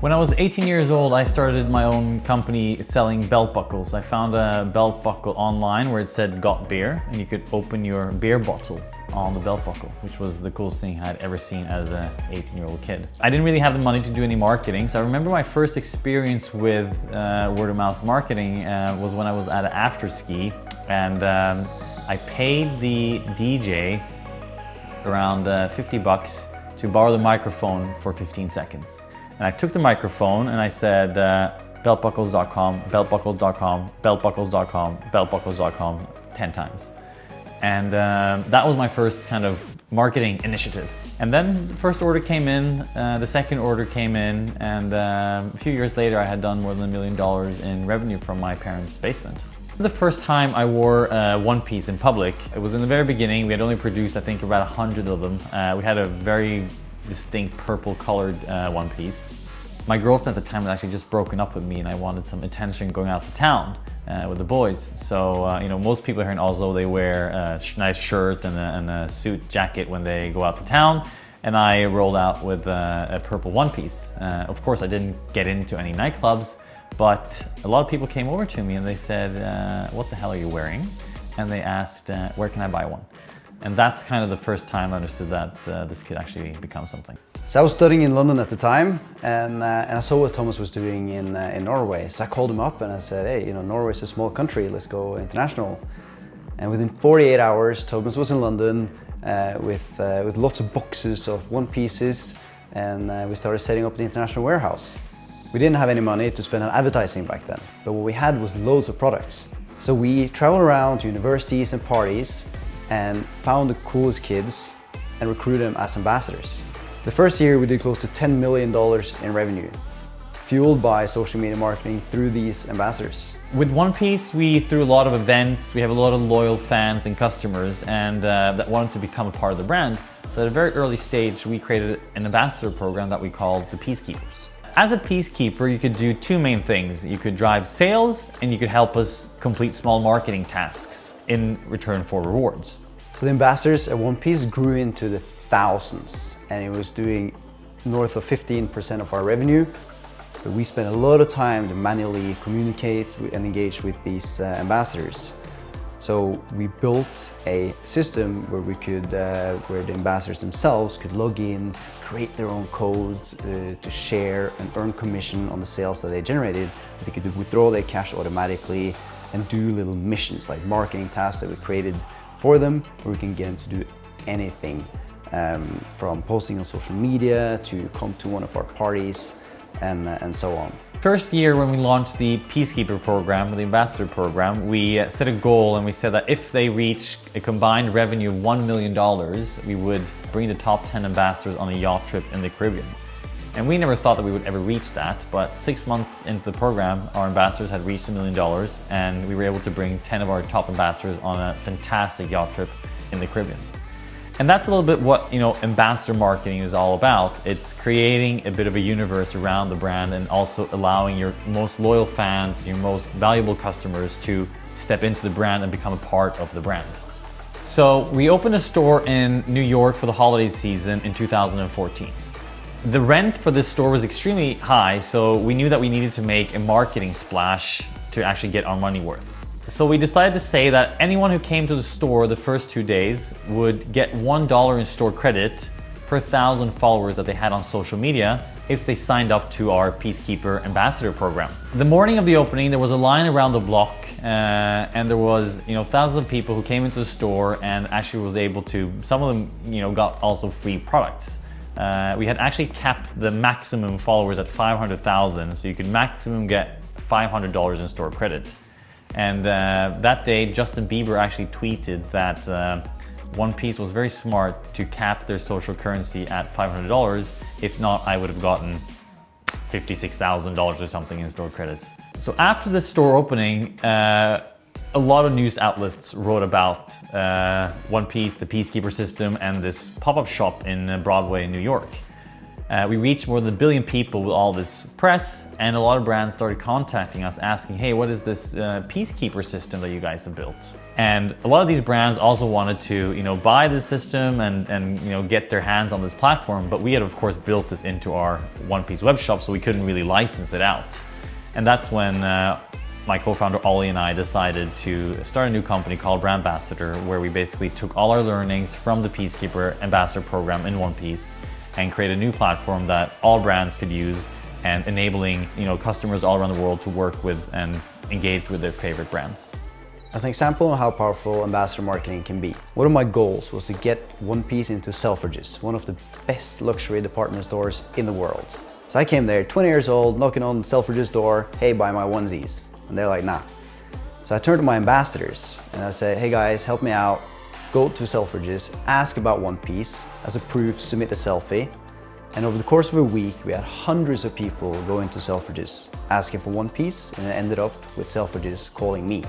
When I was 18 years old, I started my own company selling belt buckles. I found a belt buckle online where it said "Got beer," and you could open your beer bottle on the belt buckle, which was the coolest thing I had ever seen as an 18-year-old kid. I didn't really have the money to do any marketing, so I remember my first experience with word-of-mouth marketing was when I was at an after-ski, and I paid the DJ around 50 bucks to borrow the microphone for 15 seconds. And I took the microphone and I said, beltbuckles.com, beltbuckles.com, beltbuckles.com, beltbuckles.com 10 times. And that was my first kind of marketing initiative. And then the first order came in, the second order came in, and a few years later I had done more than $1 million in revenue from my parents' basement. The first time I wore Onepiece in public, it was in the very beginning. We had only produced, I think, about 100 of them. We had a very distinct purple colored Onepiece. My girlfriend at the time had actually just broken up with me and I wanted some attention going out to town with the boys. So, you know, most people here in Oslo, they wear a nice shirt and a suit jacket when they go out to town. And I rolled out with a purple Onepiece. Of course, I didn't get into any nightclubs, but a lot of people came over to me and they said, what the hell are you wearing? And they asked, where can I buy one? And that's kind of the first time I understood that this could actually become something. So I was studying in London at the time, and I saw what Thomas was doing in Norway. So I called him up and I said, hey, you know, Norway is a small country, let's go international. And within 48 hours, Thomas was in London with lots of boxes of Onepieces, and we started setting up the international warehouse. We didn't have any money to spend on advertising back then, but what we had was loads of products. So we traveled around to universities and parties and found the coolest kids and recruited them as ambassadors. The first year we did close to $10 million in revenue, fueled by social media marketing through these ambassadors. With Onepiece, we threw a lot of events. We have a lot of loyal fans and customers and that wanted to become a part of the brand. So at a very early stage, we created an ambassador program that we called the Peacekeepers. As a peacekeeper, you could do two main things. You could drive sales and you could help us complete small marketing tasks in return for rewards. So the ambassadors at Onepiece grew into the thousands, and it was doing north of 15% of our revenue. So we spent a lot of time to manually communicate and engage with these ambassadors. So we built a system where we could, where the ambassadors themselves could log in, create their own codes to share and earn commission on the sales that they generated. They could withdraw their cash automatically and do little missions like marketing tasks that we created for them, where we can get them to do anything from posting on social media to come to one of our parties and so on. First year when we launched the Peacekeeper program, the Ambassador program, we set a goal and we said that if they reach a combined revenue of $1 million, we would bring the top 10 ambassadors on a yacht trip in the Caribbean. And we never thought that we would ever reach that, but 6 months into the program, our ambassadors had reached $1 million and we were able to bring 10 of our top ambassadors on a fantastic yacht trip in the Caribbean. And that's a little bit what, you know, ambassador marketing is all about. It's creating a bit of a universe around the brand and also allowing your most loyal fans, your most valuable customers to step into the brand and become a part of the brand. So we opened a store in New York for the holiday season in 2014. The rent for this store was extremely high, so we knew that we needed to make a marketing splash to actually get our money worth. So we decided to say that anyone who came to the store the first 2 days would get $1 in store credit per 1,000 followers that they had on social media if they signed up to our Peacekeeper Ambassador program. The morning of the opening, there was a line around the block and there was, you know, thousands of people who came into the store and actually was able to, some of them, you know, got also free products. We had actually capped the maximum followers at 500,000, so you could maximum get $500 in store credit. And that day, Justin Bieber actually tweeted that Onepiece was very smart to cap their social currency at $500. If not, I would have gotten $56,000 or something in store credits. So after the store opening, a lot of news outlets wrote about Onepiece, the Peacekeeper system, and this pop-up shop in Broadway in New York. We reached more than 1 billion people with all this press, and a lot of brands started contacting us asking, hey, what is this Peacekeeper system that you guys have built? And a lot of these brands also wanted to, buy the system and get their hands on this platform, but we had of course built this into our Onepiece web shop, so we couldn't really license it out. And that's when my co-founder Ollie and I decided to start a new company called Brandbassador, where we basically took all our learnings from the Peacekeeper Ambassador program in Onepiece and create a new platform that all brands could use, and enabling customers all around the world to work with and engage with their favorite brands. As an example on how powerful ambassador marketing can be, one of my goals was to get Onepiece into Selfridges, one of the best luxury department stores in the world. So I came there, 20 years old, knocking on Selfridges door, hey, buy my onesies. And they're like, nah. So I turned to my ambassadors and I said, hey guys, help me out. Go to Selfridges, ask about Onepiece. As a proof, submit a selfie. And over the course of a week, we had hundreds of people go into Selfridges asking for Onepiece, and it ended up with Selfridges calling me.